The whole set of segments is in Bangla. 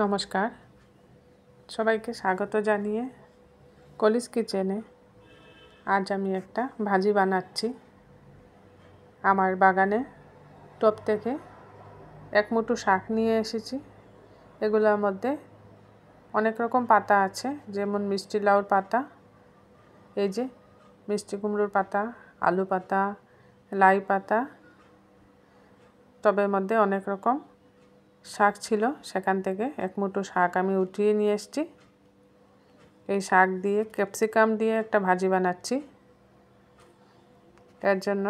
নমস্কার, সবাইকে স্বাগত জানিয়ে কলিস কিচেনে আজ আমি একটা ভাজি বানাচ্ছি। আমার বাগানে টব থেকে এক মুঠো শাক নিয়ে এসেছি। এগুলোর মধ্যে অনেক রকম পাতা আছে, যেমন মিষ্টি লাউর পাতা, এই যে মিষ্টি কুমড়োর পাতা, আলু পাতা, লাই পাতা। টবের মধ্যে অনেক রকম শাক ছিল, সেখান থেকে এক মুঠো শাক আমি উঠিয়ে নিয়ে এসেছি। এই শাক দিয়ে ক্যাপসিকাম দিয়ে একটা ভাজি বানাচ্ছি। এর জন্য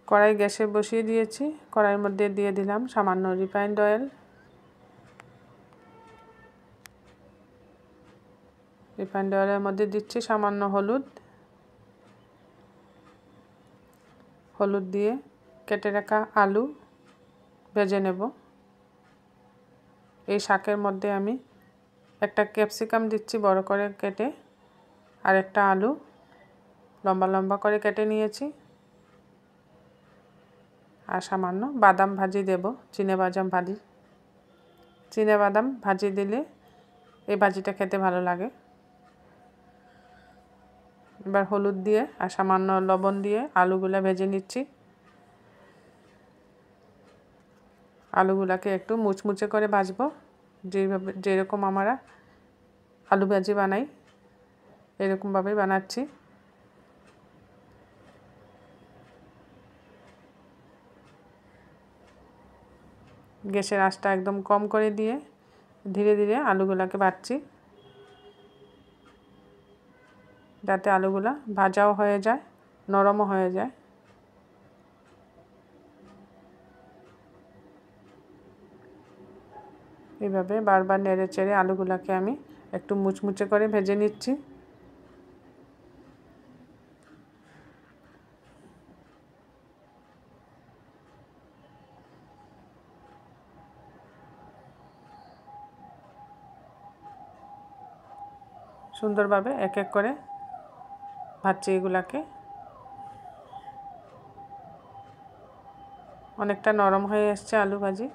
কড়াই গ্যাসে বসিয়ে দিয়েছি। কড়াইয়ের মধ্যে দিয়ে দিলাম সামান্য রিফাইন্ড অয়েল। রিফাইন্ড অয়েলের মধ্যে দিচ্ছি সামান্য হলুদ দিয়ে কেটে রাখা আলু ভেজে নেব। এই শাকের মধ্যে আমি একটা ক্যাপসিকাম দিচ্ছি বড় করে কেটে, আর একটা আলু লম্বা লম্বা করে কেটে নিয়েছি, আর সামান্য বাদাম ভাজি দেব, চিনেবাদাম ভাজি দিলে এই ভাজিটা খেতে ভালো লাগে। এবার হলুদ দিয়ে আর সামান্য লবণ দিয়ে আলুগুলা ভেজে নিচ্ছি। আলুগুলাকে একটু মুচমুচে করে ভাজবো, যেরকম আমরা আলু ভাজি বানাই এরকমভাবেই বানাচ্ছি। গ্যাসের আঁচটা একদম কম করে দিয়ে ধীরে ধীরে আলুগুলাকে ভাজছি, যাতে আলুগুলা ভাজাও হয়ে যায়, নরমও হয়ে যায়। এইভাবে বারবার নেড়ে চেড়ে আলুগুলাকে আমি একটু মুচমুচে করে ভেজে নিচ্ছি। সুন্দরভাবে এক এক করে ভাজছি এগুলাকে। অনেকটা নরম হয়ে এসছে আলু ভাজি।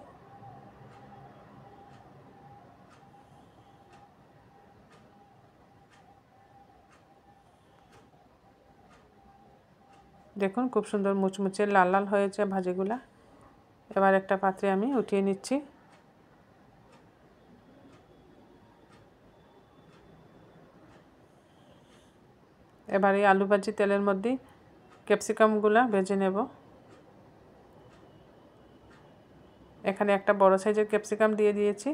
দেখুন খুব সুন্দর মুচমুচে লাল লাল হয়েছে ভাজিগুলা। এবার একটা পাত্রে আমি উঠিয়ে নিচ্ছি। এবার এই আলু ভাজি তেলের মধ্যে ক্যাপসিকামগুলা ভেজে নেব। এখানে একটা বড় সাইজের ক্যাপসিকাম দিয়ে দিয়েছি,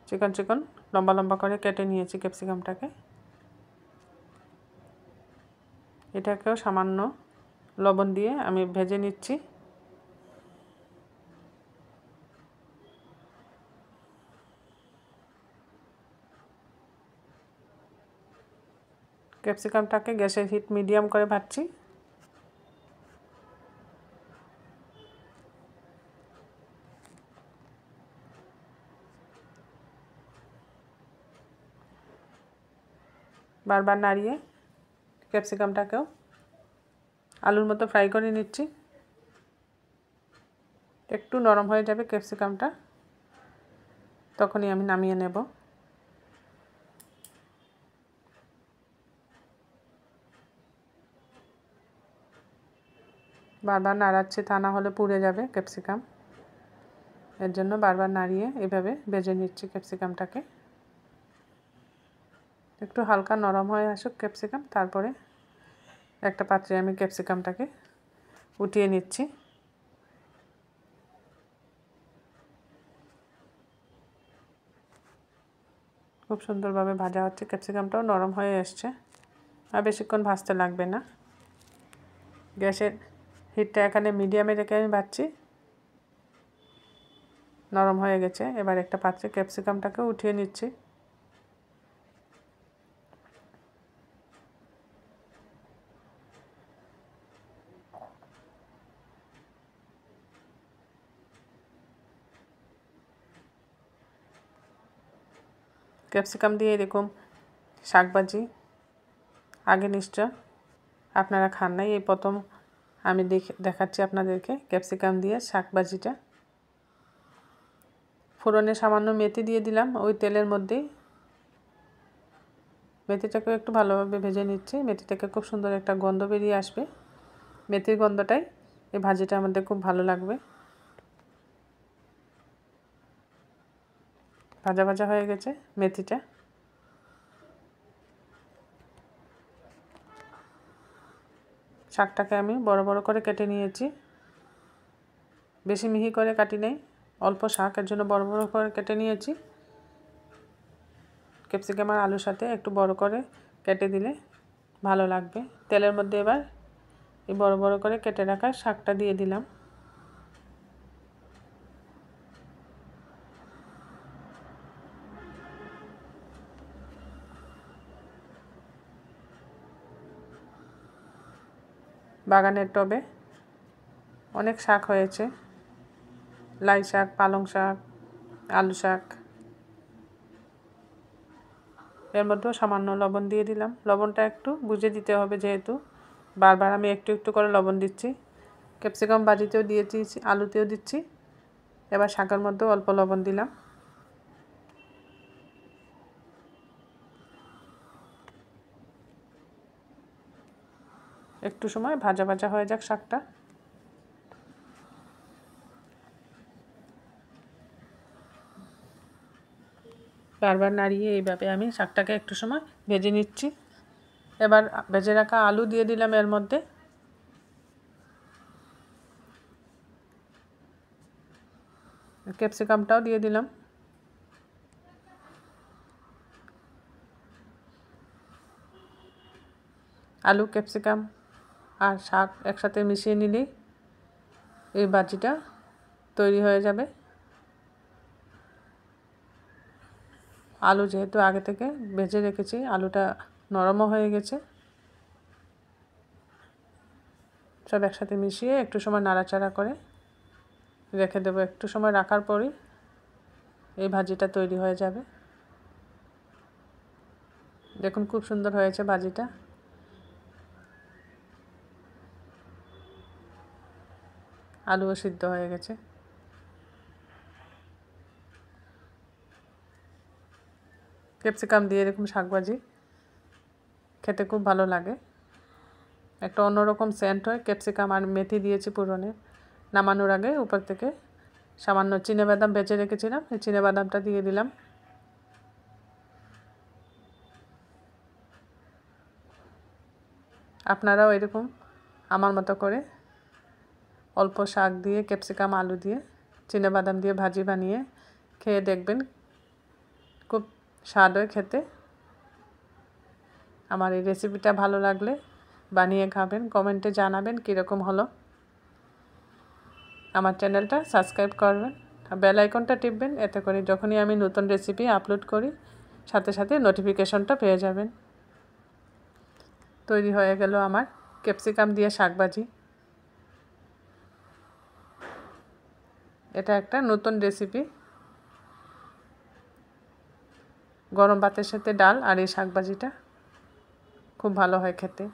চিকন চিকন লম্বা লম্বা করে কেটে নিয়েছি ক্যাপসিকামটাকে। এটাকেও সামান্য লবণ দিয়ে আমি ভেজে নিচ্ছি। ক্যাপসিকামটাকে গ্যাসের হিট মিডিয়াম করে ভাজছি। বারবার নাড়িয়ে ক্যাপসিকামটাকেও আলুর মতো ফ্রাই করে নিচ্ছি। একটু নরম হয়ে যাবে ক্যাপসিকামটা, তখনই আমি নামিয়ে নেব। বারবার নাড়াচ্ছি, তা না হলে পুড়ে যাবে ক্যাপসিকাম। এর জন্য বারবার নাড়িয়ে এভাবে ভেজে নিচ্ছি ক্যাপসিকামটাকে। একটু হালকা নরম হয়ে আসুক ক্যাপসিকাম, তারপরে একটা পাত্রে আমি ক্যাপসিকামটাকে উঠিয়ে নিচ্ছি। খুব সুন্দরভাবে ভাজা হচ্ছে, ক্যাপসিকামটাও নরম হয়ে এসছে, আর বেশিক্ষণ ভাজতে লাগবে না। গ্যাসের হিটটা এখানে মিডিয়ামে রেখে আমি ভাজছি। নরম হয়ে গেছে, এবার একটা পাত্রে ক্যাপসিকামটাকে উঠিয়ে নিচ্ছি। ক্যাপসিকাম দিয়ে এরকম শাকভাজি আগে নিশ্চয় আপনারা খান নাই, এই প্রথম আমি দেখাচ্ছি আপনাদেরকে ক্যাপসিকাম দিয়ে শাকভাজিটা। ফোড়নে সামান্য মেথি দিয়ে দিলাম ওই তেলের মধ্যেই। মেথিটাকে একটু ভালোভাবে ভেজে নিচ্ছি। মেথিটাকে খুব সুন্দর একটা গন্ধ বেরিয়ে আসবে। মেথির গন্ধটাই এই ভাজিটার মধ্যে খুব ভালো লাগবে। ভাজা ভাজা হয়ে গেছে মেথিটা। শাকটাকে আমি বড় বড় করে কেটে নিয়েছি, বেশি মিহি করে কাটি নেই, অল্প শাক, এর জন্য বড় বড় করে কেটে নিয়েছি। ক্যাপসিকাম আর আলুর সাথে একটু বড় করে কেটে দিলে ভালো লাগবে। তেলের মধ্যে এবার এই বড় বড় করে কেটে রাখা শাকটা দিয়ে দিলাম। বাগানের টবে অনেক শাক হয়েছে, লাই শাক, পালং শাক, আলু শাক। এর মধ্যেও সামান্য লবণ দিয়ে দিলাম। লবণটা একটু বুঝে দিতে হবে, যেহেতু বারবার আমি একটু একটু করে লবণ দিচ্ছি। ক্যাপসিকাম ভাজিতেও দিয়েছি, আলুতেও দিচ্ছি, এবার শাকের মধ্যেও অল্প লবণ দিলাম। একটু সময় ভাজা ভাজা হয়ে যাক শাকটা। বারবার নাড়িয়ে এইভাবে আমি শাকটাকে একটু সময় ভেজে নিচ্ছি। এবার ভেজে রাখা আলু দিয়ে দিলাম এর মধ্যে। ক্যাপসিকামটাও দিয়ে দিলাম। আলু, ক্যাপসিকাম আর শাক একসাথে মিশিয়ে নিলেই এই ভাজিটা তৈরি হয়ে যাবে। আলু যেহেতু আগে থেকে ভেজে রেখেছি, আলুটা নরমও হয়ে গেছে। সব একসাথে মিশিয়ে একটু সময় নাড়াচাড়া করে রেখে দেবো। একটু সময় রাখার পরই এই ভাজিটা তৈরি হয়ে যাবে। দেখুন খুব সুন্দর হয়েছে ভাজিটা। আলুও সিদ্ধ হয়ে গেছে। ক্যাপসিকাম দিয়ে এরকম শাকভাজি খেতে খুব ভালো লাগে। একটা অন্যরকম সেন্ট হয়। ক্যাপসিকাম আর মেথি দিয়েছি পুরনে। নামানোর আগে উপর থেকে সামান্য চিনেবাদাম ভেজে রেখেছিলাম, এই চিনেবাদামটা দিয়ে দিলাম। আপনারাও এরকম আমার মতো করে অল্প শাক দিয়ে, ক্যাপসিকাম, আলু দিয়ে, চিনেবাদাম দিয়ে ভাজি বানিয়ে খেয়ে দেখবেন, খুব স্বাদ হয় খেতে। আমার এই রেসিপিটা ভালো লাগলে বানিয়ে খাবেন, কমেন্টে জানাবেন কীরকম হলো। আমার চ্যানেলটা সাবস্ক্রাইব করবেন, বেল আইকনটা টিপবেন, এতে করে যখনই আমি নতুন রেসিপি আপলোড করি সাথে সাথে নোটিফিকেশনটা পেয়ে যাবেন। তৈরি হয়ে গেল আমার ক্যাপসিকাম দিয়ে শাকভাজি। এটা একটা নতুন রেসিপি। গরম ভাতের সাথে ডাল আর এই শাকভাজিটা খুব ভালো হয় খেতে।